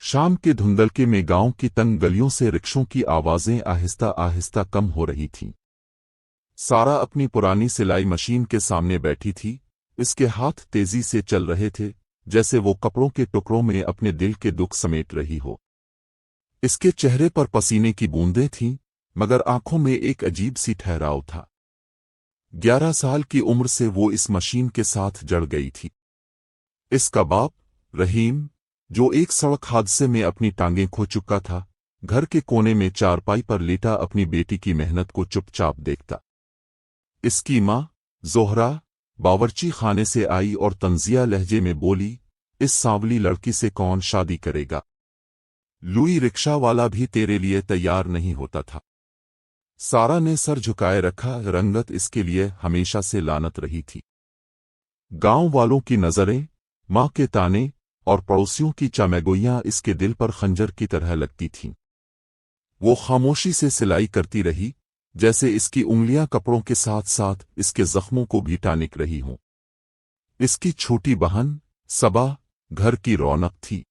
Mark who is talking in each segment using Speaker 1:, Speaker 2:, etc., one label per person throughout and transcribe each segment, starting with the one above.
Speaker 1: शाम के धुंधलके में गांव की तंग गलियों से रिक्शों की आवाजें आहिस्ता आहिस्ता कम हो रही थीं। सारा अपनी पुरानी सिलाई मशीन के सामने बैठी थी। इसके हाथ तेजी से चल रहे थे, जैसे वो कपड़ों के टुकड़ों में अपने दिल के दुख समेट रही हो। इसके चेहरे पर पसीने की बूंदें थीं, मगर आंखों में एक अजीब सी ठहराव था। 11 साल की उम्र से वो इस मशीन के साथ जड़ गई थी। इसका बाप रहीम, जो एक सड़क हादसे में अपनी टांगें खो चुका था, घर के कोने में चारपाई पर लेटा अपनी बेटी की मेहनत को चुपचाप देखता। इसकी माँ जोहरा बावर्ची खाने से आई और तंजिया लहजे में बोली, इस सांवली लड़की से कौन शादी करेगा? लुई रिक्शा वाला भी तेरे लिए तैयार नहीं होता था। सारा ने सर झुकाए रखा। रंगत इसके लिए हमेशा से लानत रही थी। गांव वालों की नजरें, माँ के ताने और पड़ोसियों की चमेगोइयां इसके दिल पर खंजर की तरह लगती थीं। वो खामोशी से सिलाई करती रही, जैसे इसकी उंगलियां कपड़ों के साथ साथ इसके जख्मों को भी टानिक रही हों। इसकी छोटी बहन सबा घर की रौनक थी।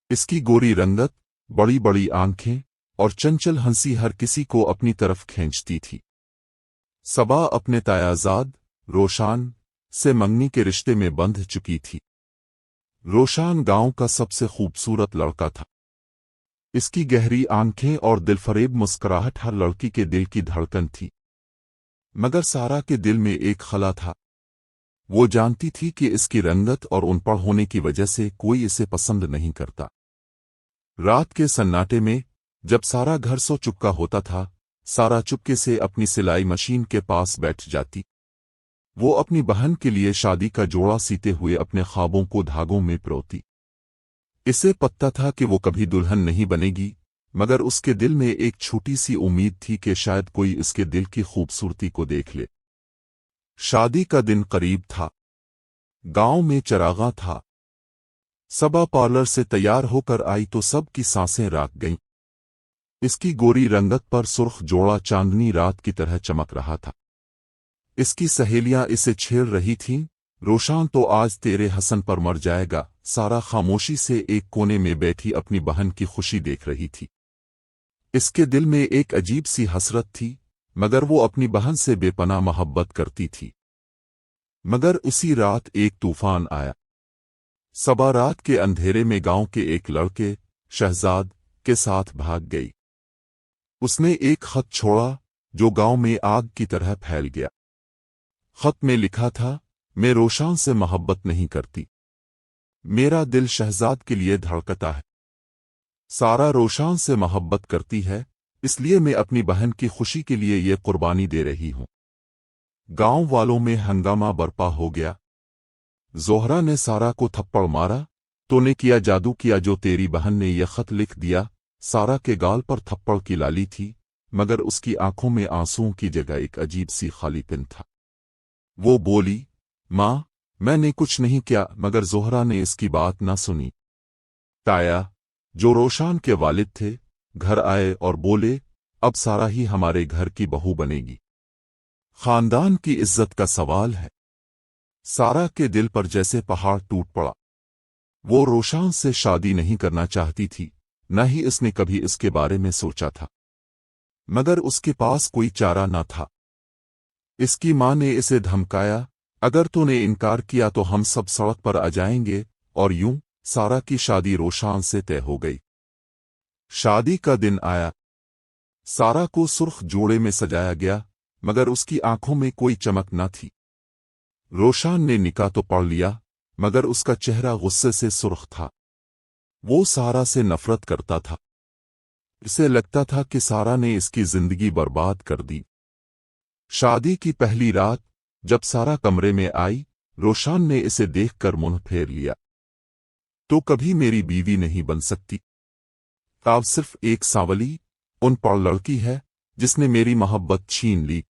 Speaker 1: इसकी गोरी रंगत, बड़ी बड़ी आंखें और चंचल हंसी हर किसी को अपनी तरफ खींचती थी। सबा अपने तायाजाद रोशान से मंगनी के रिश्ते में बंध चुकी थी। रोशान गांव का सबसे खूबसूरत लड़का था। इसकी गहरी आंखें और दिलफरेब मुस्कुराहट हर लड़की के दिल की धड़कन थी। मगर सारा के दिल में एक खला था। वो जानती थी कि इसकी रंगत और अनपढ़ होने की वजह से कोई इसे पसंद नहीं करता। रात के सन्नाटे में जब सारा घर सो चुका होता था, सारा चुपके से अपनी सिलाई मशीन के पास बैठ जाती। वो अपनी बहन के लिए शादी का जोड़ा सीते हुए अपने ख्वाबों को धागों में पिरोती। इसे पता था कि वो कभी दुल्हन नहीं बनेगी, मगर उसके दिल में एक छोटी सी उम्मीद थी कि शायद कोई इसके दिल की खूबसूरती को देख ले। शादी का दिन करीब था। गांव में चरागा था। सबा पार्लर से तैयार होकर आई तो सब की सांसें राख गईं। इसकी गोरी रंगत पर सुर्ख जोड़ा चांदनी रात की तरह चमक रहा था। इसकी सहेलियां इसे छेड़ रही थीं, रोशान तो आज तेरे हसन पर मर जाएगा। सारा खामोशी से एक कोने में बैठी अपनी बहन की खुशी देख रही थी। इसके दिल में एक अजीब सी हसरत थी, मगर वो अपनी बहन से बेपनाह मोहब्बत करती थी। मगर उसी रात एक तूफान आया। सबा रात के अंधेरे में गांव के एक लड़के शहजाद के साथ भाग गई। उसने एक खत छोड़ा जो गांव में आग की तरह फैल गया। खत में लिखा था, मैं रोशान से मोहब्बत नहीं करती। मेरा दिल शहजाद के लिए धड़कता है। सारा रोशान से मोहब्बत करती है, इसलिए मैं अपनी बहन की खुशी के लिए ये कुर्बानी दे रही हूं। गांव वालों में हंगामा बरपा हो गया। जोहरा ने सारा को थप्पड़ मारा, तूने किया जादू किया जो तेरी बहन ने यह खत लिख दिया। सारा के गाल पर थप्पड़ की लाली थी, मगर उसकी आंखों में आंसुओं की जगह एक अजीब सी खालीपन था। वो बोली, माँ, मैंने कुछ नहीं किया। मगर जोहरा ने इसकी बात न सुनी। ताया, जो रोशान के वालिद थे, घर आए और बोले, अब सारा ही हमारे घर की बहू बनेगी। खानदान की इज्जत का सवाल है। सारा के दिल पर जैसे पहाड़ टूट पड़ा। वो रोशान से शादी नहीं करना चाहती थी, न ही इसने कभी इसके बारे में सोचा था। मगर उसके पास कोई चारा न था। इसकी माँ ने इसे धमकाया, अगर तूने इनकार किया तो हम सब सड़क पर आ जाएंगे। और यूं सारा की शादी रोशान से तय हो गई। शादी का दिन आया। सारा को सुर्ख जोड़े में सजाया गया, मगर उसकी आंखों में कोई चमक न थी। रोशान ने निकाह तो पढ़ लिया, मगर उसका चेहरा गुस्से से सुर्ख था। वो सारा से नफरत करता था। इसे लगता था कि सारा ने इसकी जिंदगी बर्बाद कर दी। शादी की पहली रात जब सारा कमरे में आई, रोशान ने इसे देखकर मुंह फेर लिया। तो कभी मेरी बीवी नहीं बन सकती। आप सिर्फ एक सांवली अनपढ़ लड़की है जिसने मेरी मोहब्बत छीन ली।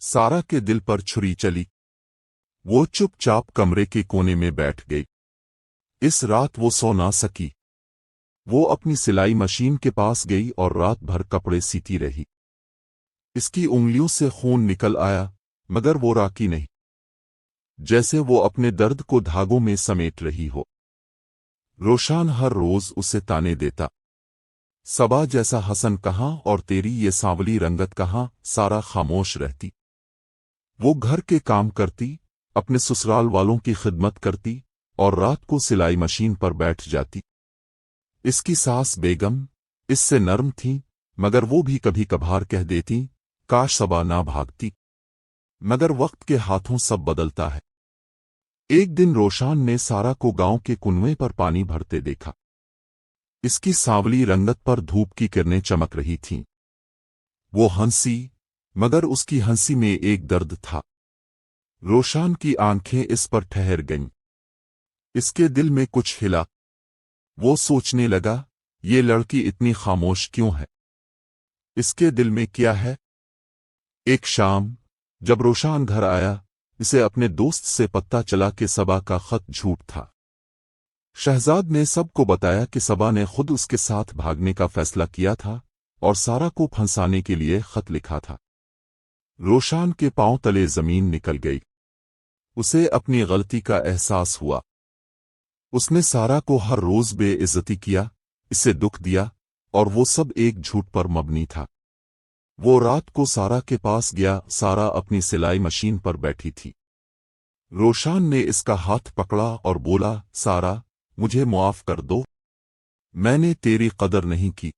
Speaker 1: सारा के दिल पर छुरी चली। वो चुपचाप कमरे के कोने में बैठ गई। इस रात वो सो ना सकी। वो अपनी सिलाई मशीन के पास गई और रात भर कपड़े सीती रही। इसकी उंगलियों से खून निकल आया, मगर वो राकी नहीं, जैसे वो अपने दर्द को धागों में समेट रही हो। रोशान हर रोज उसे ताने देता। सबा जैसा हसन कहाँ और तेरी ये सांवली रंगत कहाँ। सारा खामोश रहती। वो घर के काम करती, अपने ससुराल वालों की खिदमत करती और रात को सिलाई मशीन पर बैठ जाती। इसकी सास बेगम इससे नर्म थी, मगर वो भी कभी कभार कह देती, काश सबा ना भागती। मगर वक्त के हाथों सब बदलता है। एक दिन रोशान ने सारा को गांव के कुएं पर पानी भरते देखा। इसकी सांवली रंगत पर धूप की किरणें चमक रही थीं। वो हंसी, मगर उसकी हंसी में एक दर्द था। रोशान की आंखें इस पर ठहर गईं। इसके दिल में कुछ हिला। वो सोचने लगा, ये लड़की इतनी खामोश क्यों है? इसके दिल में क्या है? एक शाम जब रोशान घर आया, इसे अपने दोस्त से पता चला कि सबा का खत झूठ था। शहजाद ने सबको बताया कि सबा ने खुद उसके साथ भागने का फैसला किया था और सारा को फंसाने के लिए खत लिखा था। रोशान के पांव तले जमीन निकल गई। उसे अपनी गलती का एहसास हुआ। उसने सारा को हर रोज बेइज्जती किया, इसे दुख दिया, और वो सब एक झूठ पर मबनी था। वो रात को सारा के पास गया। सारा अपनी सिलाई मशीन पर बैठी थी। रोशान ने इसका हाथ पकड़ा और बोला, सारा, मुझे मुआफ कर दो। मैंने तेरी कदर नहीं की।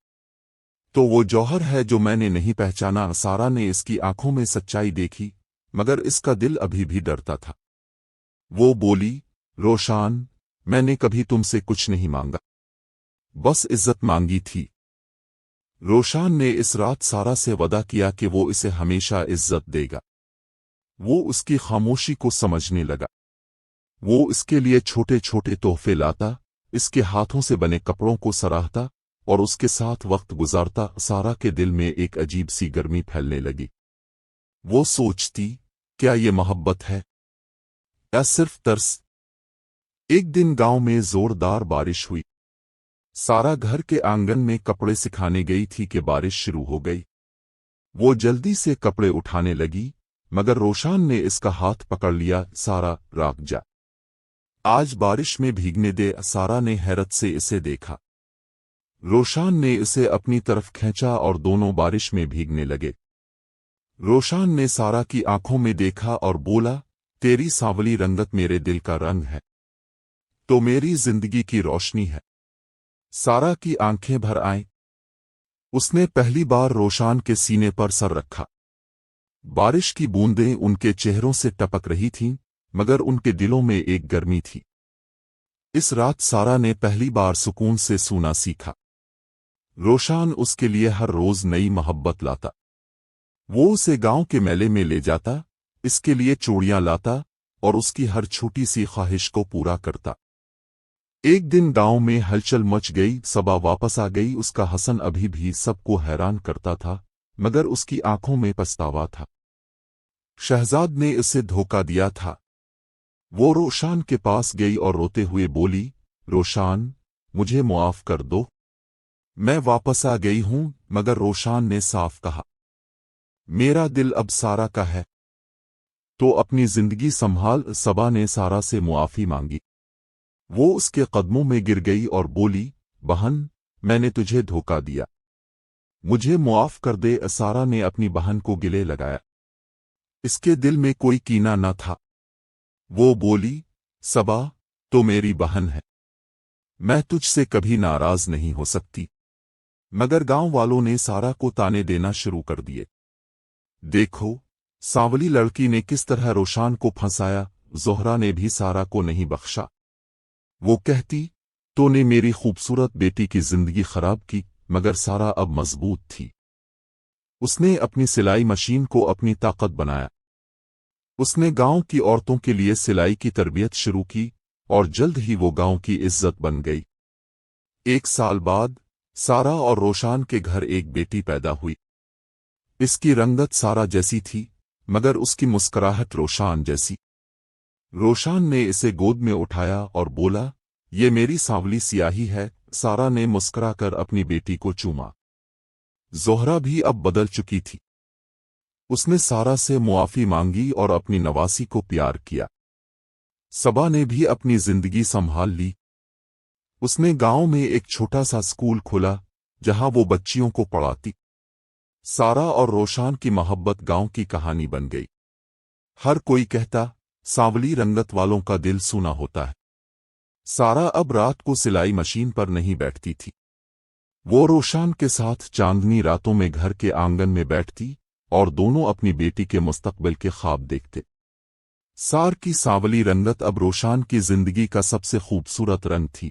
Speaker 1: तो वो जौहर है जो मैंने नहीं पहचाना। सारा ने इसकी आंखों में सच्चाई देखी, मगर इसका दिल अभी भी डरता था। वो बोली, रोशान, मैंने कभी तुमसे कुछ नहीं मांगा, बस इज्जत मांगी थी। रोशान ने इस रात सारा से वादा किया कि वो इसे हमेशा इज्जत देगा। वो उसकी खामोशी को समझने लगा। वो इसके लिए छोटे छोटे तोहफे लाता, इसके हाथों से बने कपड़ों को सराहता और उसके साथ वक्त गुजारता। सारा के दिल में एक अजीब सी गर्मी फैलने लगी। वो सोचती, क्या ये मोहब्बत है या सिर्फ तरस? एक दिन गांव में जोरदार बारिश हुई। सारा घर के आंगन में कपड़े सिखाने गई थी कि बारिश शुरू हो गई। वो जल्दी से कपड़े उठाने लगी, मगर रोशान ने इसका हाथ पकड़ लिया। सारा, रुक जा, आज बारिश में भीगने दे। सारा ने हैरत से इसे देखा। रोशान ने इसे अपनी तरफ खींचा और दोनों बारिश में भीगने लगे। रोशान ने सारा की आंखों में देखा और बोला, तेरी सांवली रंगत मेरे दिल का रंग है, तो मेरी जिंदगी की रोशनी है। सारा की आंखें भर आईं। उसने पहली बार रोशान के सीने पर सर रखा। बारिश की बूंदें उनके चेहरों से टपक रही थीं, मगर उनके दिलों में एक गर्मी थी। इस रात सारा ने पहली बार सुकून से सूना सीखा। रोशान उसके लिए हर रोज नई मोहब्बत लाता। वो उसे गांव के मेले में ले जाता, इसके लिए चूड़ियां लाता और उसकी हर छोटी सी ख्वाहिश को पूरा करता। एक दिन गांव में हलचल मच गई। सबा वापस आ गई। उसका हसन अभी भी सबको हैरान करता था, मगर उसकी आंखों में पछतावा था। शहजाद ने इसे धोखा दिया था। वो रोशान के पास गई और रोते हुए बोली, रोशान, मुझे मुआफ कर दो, मैं वापस आ गई हूं। मगर रोशान ने साफ कहा, मेरा दिल अब सारा का है, तो अपनी जिंदगी संभाल। सबा ने सारा से मुआफी मांगी। वो उसके कदमों में गिर गई और बोली, बहन, मैंने तुझे धोखा दिया, मुझे मुआफ कर दे। सारा ने अपनी बहन को गले लगाया। इसके दिल में कोई कीना न था। वो बोली, सबा, तो मेरी बहन है, मैं तुझसे कभी नाराज नहीं हो सकती। मगर गांव वालों ने सारा को ताने देना शुरू कर दिए। देखो, सांवली लड़की ने किस तरह रोशान को फंसाया। जोहरा ने भी सारा को नहीं बख्शा। वो कहती, तूने मेरी खूबसूरत बेटी की जिंदगी खराब की। मगर सारा अब मजबूत थी। उसने अपनी सिलाई मशीन को अपनी ताकत बनाया। उसने गांव की औरतों के लिए सिलाई की तरबियत शुरू की और जल्द ही वो गांव की इज्जत बन गई। एक साल बाद सारा और रोशान के घर एक बेटी पैदा हुई। इसकी रंगत सारा जैसी थी, मगर उसकी मुस्कुराहट रोशान जैसी। रोशान ने इसे गोद में उठाया और बोला, ये मेरी सांवली सियाही है। सारा ने मुस्कुराकर अपनी बेटी को चूमा। जोहरा भी अब बदल चुकी थी। उसने सारा से मुआफी मांगी और अपनी नवासी को प्यार किया। सबा ने भी अपनी जिंदगी संभाल ली। اس نے گاؤں میں ایک چھوٹا سا اسکول کھولا جہاں وہ بچیوں کو پڑھاتی۔ سارا اور روشان کی محبت گاؤں کی کہانی بن گئی۔ ہر کوئی کہتا سانولی رنگت والوں کا دل سونا ہوتا ہے۔ سارا اب رات کو سلائی مشین پر نہیں بیٹھتی تھی، وہ روشان کے ساتھ چاندنی راتوں میں گھر کے آنگن میں بیٹھتی اور دونوں اپنی بیٹی کے مستقبل کے خواب دیکھتے۔ سار کی سانولی رنگت اب روشان کی زندگی کا سب سے خوبصورت رنگ تھی۔